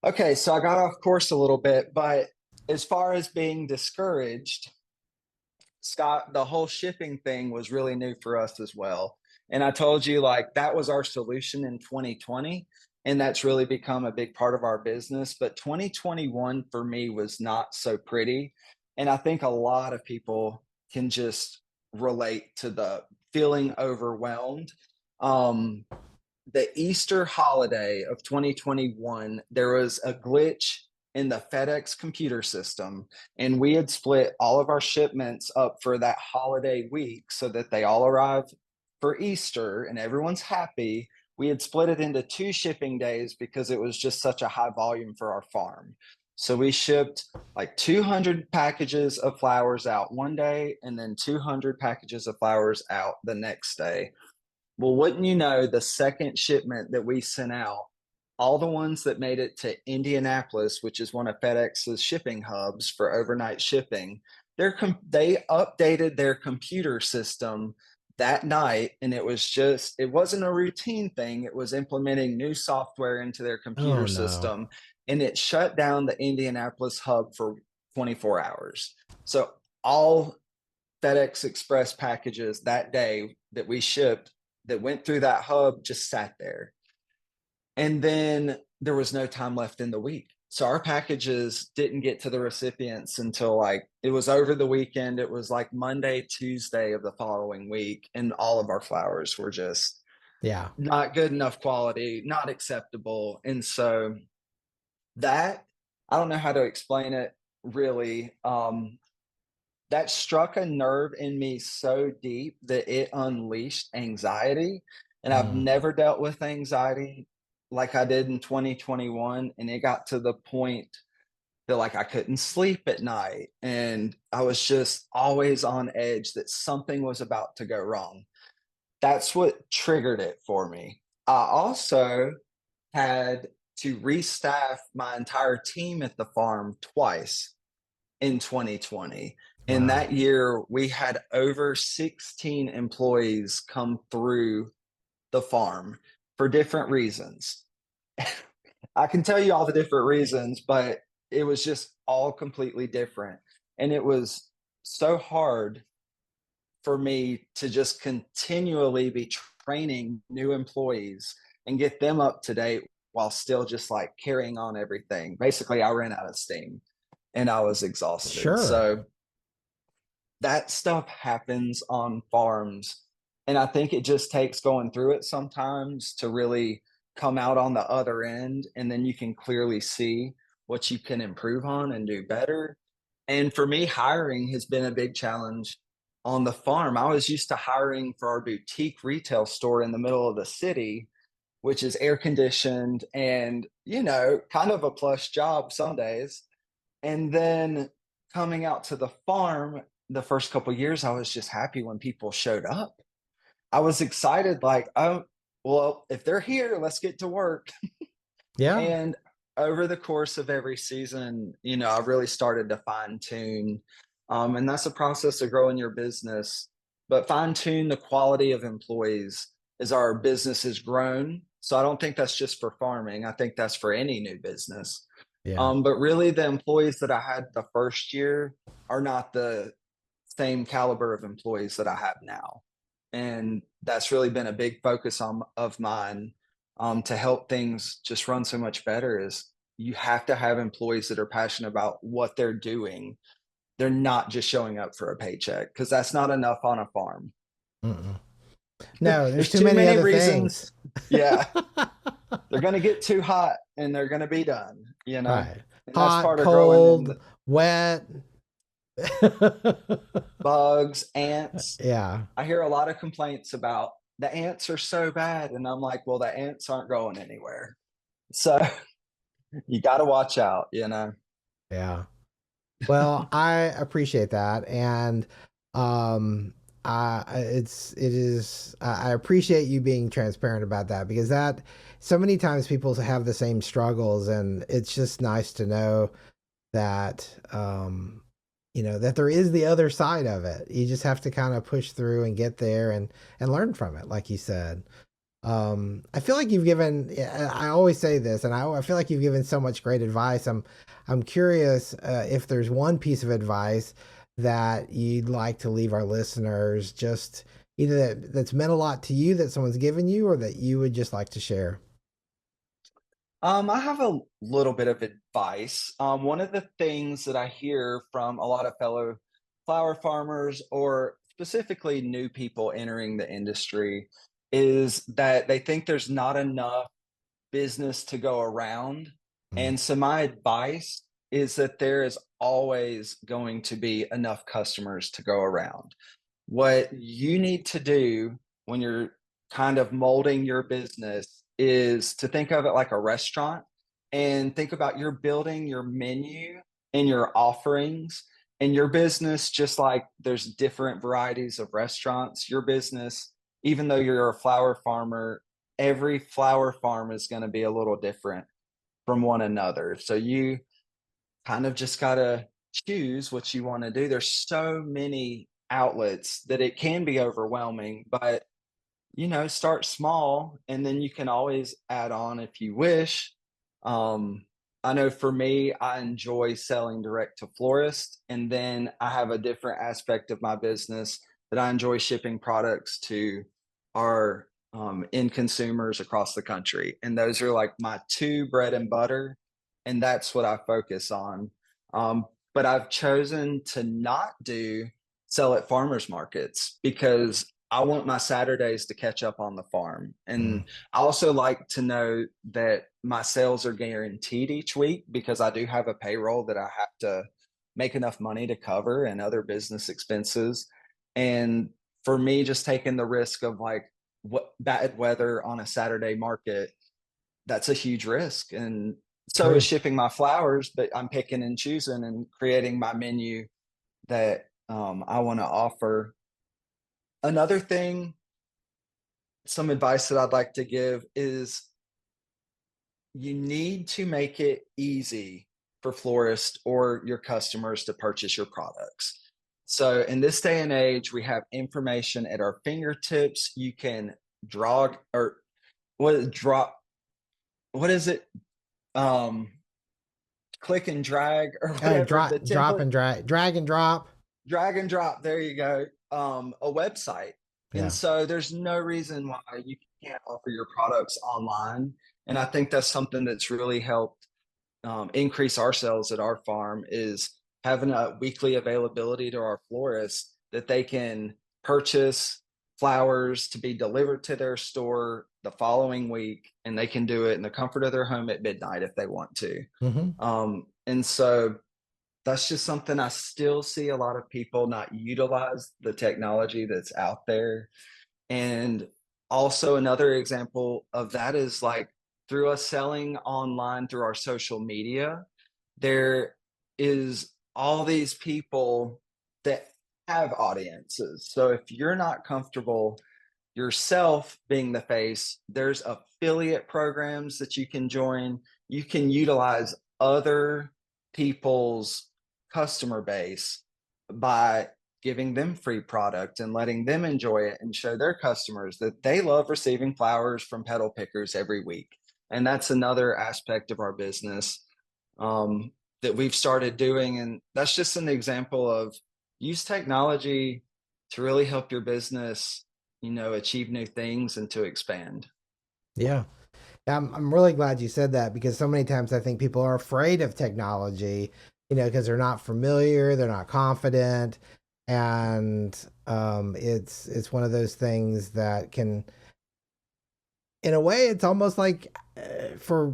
Okay, so I got off course a little bit, but as far as being discouraged, Scott, the whole shipping thing was really new for us as well. And I told you, like, that was our solution in 2020, and that's really become a big part of our business. But 2021 for me was not so pretty. And I think a lot of people can just relate to the feeling overwhelmed. Um, the Easter holiday of 2021, there was a glitch in the FedEx computer system, and we had split all of our shipments up for that holiday week so that they all arrive for Easter and everyone's happy. We had split it into 2 shipping days because it was just such a high volume for our farm. So we shipped like 200 packages of flowers out one day and then 200 packages of flowers out the next day. Well, wouldn't you know, the second shipment that we sent out, all the ones that made it to Indianapolis, which is one of FedEx's shipping hubs for overnight shipping, they updated their computer system that night, and it wasn't a routine thing. It was implementing new software into their Oh computer no. system, and it shut down the Indianapolis hub for 24 hours. So all FedEx Express packages that day that we shipped that went through that hub just sat there. And then there was no time left in the week. So our packages didn't get to the recipients until like it was over the weekend. It was like Monday, Tuesday of the following week. And all of our flowers were just Yeah. not good enough quality, not acceptable. And so that, I don't know how to explain it really. That struck a nerve in me so deep that it unleashed anxiety. And I've Mm. never dealt with anxiety like I did in 2021. And it got to the point that like I couldn't sleep at night. And I was just always on edge that something was about to go wrong. That's what triggered it for me. I also had to restaff my entire team at the farm twice in 2020. In Wow. that year, we had over 16 employees come through the farm for different reasons. I can tell you all the different reasons, but it was just all completely different. And it was so hard for me to just continually be training new employees and get them up to date while still just like carrying on everything. Basically, I ran out of steam and I was exhausted. Sure. So that stuff happens on farms. And I think it just takes going through it sometimes to really come out on the other end. And then you can clearly see what you can improve on and do better. And for me, hiring has been a big challenge on the farm. I was used to hiring for our boutique retail store in the middle of the city, which is air conditioned and, kind of a plush job some days. And then coming out to the farm, the first couple of years, I was just happy when people showed up. I was excited, like, oh, well, if they're here, let's get to work. Yeah. And over the course of every season, I really started to fine tune. And that's a process of growing your business, but fine tune the quality of employees as our business has grown. So I don't think that's just for farming. I think that's for any new business. Yeah. But really, the employees that I had the first year are not the same caliber of employees that I have now. And that's really been a big focus of mine, to help things just run so much better. Is you have to have employees that are passionate about what they're doing. They're not just showing up for a paycheck, because that's not enough on a farm. Mm-mm. No, there's There's too too many many other things. reasons. Yeah, they're going to get too hot and they're going to be done, Right. and that's Hot, part of growing in cold, wet. bugs, ants. Yeah. I hear a lot of complaints about the ants are so bad. And I'm like, well, the ants aren't going anywhere. So you got to watch out. Yeah. Well, I appreciate that, and I appreciate you being transparent about that, because that so many times people have the same struggles, and it's just nice to know that that there is the other side of it. You just have to kind of push through and get there and learn from it, like you said. I feel like you've given. I always say this, and I feel like you've given so much great advice. I'm curious if there's one piece of advice that you'd like to leave our listeners, just either that's meant a lot to you that someone's given you, or that you would just like to share. I have a little bit of advice. One of the things that I hear from a lot of fellow flower farmers, or specifically new people entering the industry, is that they think there's not enough business to go around. Mm, And so my advice is that there is always going to be enough customers to go around. What you need to do when you're kind of molding your business is to think of it like a restaurant, and think about your building your menu and your offerings and your business. Just like there's different varieties of restaurants, your business, even though you're a flower farmer, every flower farm is going to be a little different from one another. So you kind of just got to choose what you want to do. There's so many outlets that it can be overwhelming, but start small and then you can always add on if you wish. Um, I know for me, I enjoy selling direct to florists, and then I have a different aspect of my business that I enjoy shipping products to our end consumers across the country. And those are like my two bread and butter, and that's what I focus on. Um, but I've chosen to not do sell at farmers markets because I want my Saturdays to catch up on the farm. mm, And I also like to know that my sales are guaranteed each week, because I do have a payroll that I have to make enough money to cover and other business expenses. And for me, just taking the risk of like what bad weather on a Saturday market, that's a huge risk. And so is true. shipping my flowers, but I'm picking and choosing and creating my menu that I want to offer. Another thing, some advice that I'd like to give is you need to make it easy for florists or your customers to purchase your products. So in this day and age, we have information at our fingertips. You can draw or drop, what is it? Um, Click and drag or Oh, whatever the drop template. and drag and drop. Drag and drop, there you go. A website. And Yeah. so there's no reason why you can't offer your products online. And I think that's something that's really helped increase our sales at our farm, is having a weekly availability to our florists that they can purchase flowers to be delivered to their store the following week, and they can do it in the comfort of their home at midnight if they want to. Mm-hmm. And so that's just something I still see a lot of people not utilize the technology that's out there. And also another example of that is like through us selling online through our social media, there is all these people that have audiences. So if you're not comfortable yourself being the face, there's affiliate programs that you can join. You can utilize other people's customer base by giving them free product and letting them enjoy it and show their customers that they love receiving flowers from Petal Pickers every week. And that's another aspect of our business that we've started doing. And that's just an example of use technology to really help your business, achieve new things and to expand. Yeah. I'm really glad you said that, because so many times I think people are afraid of technology, because they're not familiar, they're not confident. And it's one of those things that can, in a way, it's almost like for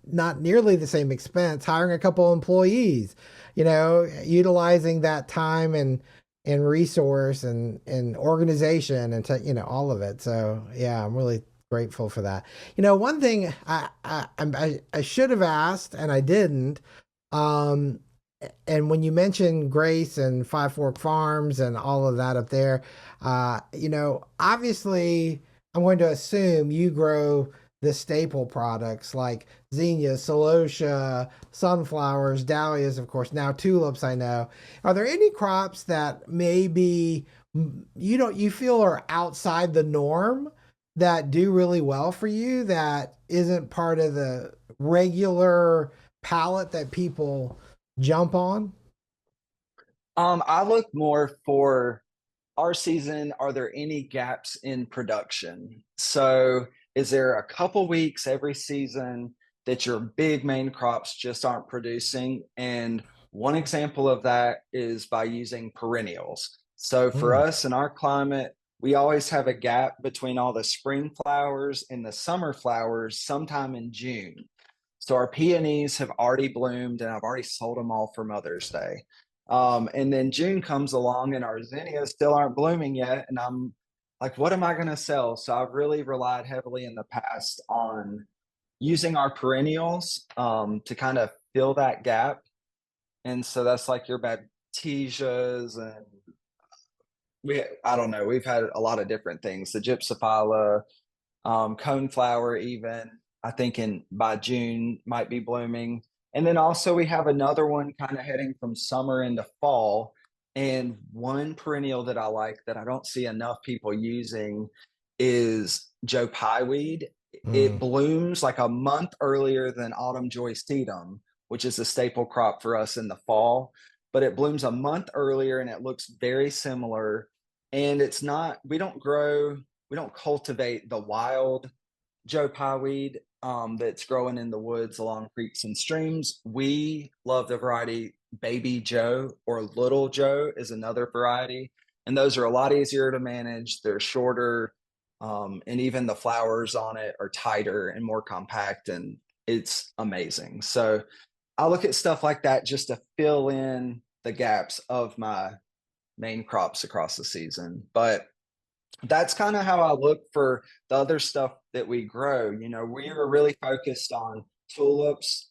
not nearly the same expense, hiring a couple employees, utilizing that time and resource and organization and all of it. So yeah, I'm really grateful for that. One thing I should have asked and I didn't. And when you mentioned Grace and Five Fork Farms and all of that up there, obviously I'm going to assume you grow the staple products like zinnia, celosia, sunflowers, dahlias, of course, now tulips, I know. Are there any crops that maybe you feel are outside the norm that do really well for you, that isn't part of the regular palette that people jump on? I look more for our season. Are there any gaps in production? So is there a couple weeks every season that your big main crops just aren't producing? And one example of that is by using perennials. So for Mm. us in our climate, we always have a gap between all the spring flowers and the summer flowers sometime in June. So our peonies have already bloomed and I've already sold them all for Mother's Day. And then June comes along and our zinnias still aren't blooming yet. And I'm like, what am I going to sell? So I've really relied heavily in the past on using our perennials to kind of fill that gap. And so that's like your baptisias and I don't know, we've had a lot of different things. The gypsophylla, coneflower, even I think by June might be blooming. And then also we have another one kind of heading from summer into fall. And one perennial that I like that I don't see enough people using is Joe Pieweed. It Mm. blooms like a month earlier than autumn joy sedum, which is a staple crop for us in the fall. But it blooms a month earlier and it looks very similar. And we don't cultivate the wild Joe Pieweed that's growing in the woods along creeks and streams. We love the variety Baby Joe, or Little Joe is another variety. And those are a lot easier to manage. They're shorter, and even the flowers on it are tighter and more compact, and it's amazing. So I look at stuff like that just to fill in the gaps of my main crops across the season. But that's kind of how I look for the other stuff that we grow. We are really focused on tulips,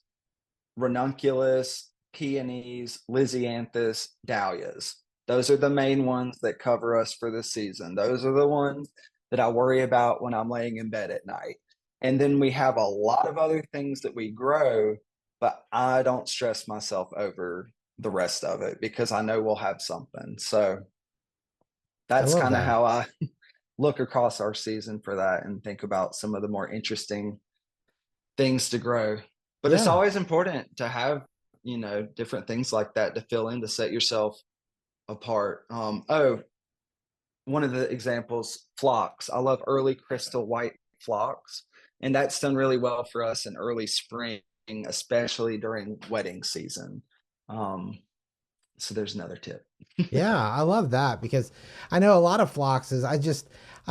ranunculus, peonies, lisianthus, dahlias. Those are the main ones that cover us for the season. Those are the ones that I worry about when I'm laying in bed at night. And then we have a lot of other things that we grow, but I don't stress myself over the rest of it because I know we'll have something. So I that's love kind of that. how I look across our season for that and think about some of the more interesting things to grow. But it's Yeah. always important to have, different things like that to fill in to set yourself apart. One of the examples, phlox. I love early crystal white phlox, and that's done really well for us in early spring, especially during wedding season. So there's another tip. Yeah, I love that, because I know a lot of phloxes. I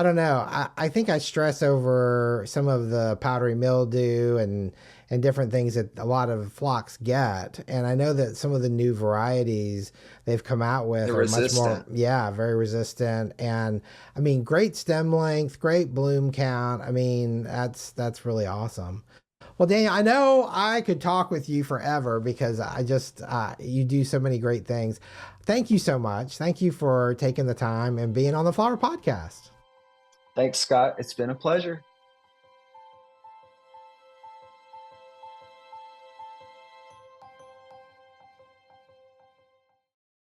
don't know. I think I stress over some of the powdery mildew and different things that a lot of phlox get. And I know that some of the new varieties they've come out with They're are much more, resistant. yeah, very resistant. And I mean, great stem length, great bloom count. I mean, that's really awesome. Well, Daniel, I know I could talk with you forever, because you do so many great things. Thank you so much. Thank you for taking the time and being on the Flower Podcast. Thanks, Scott. It's been a pleasure.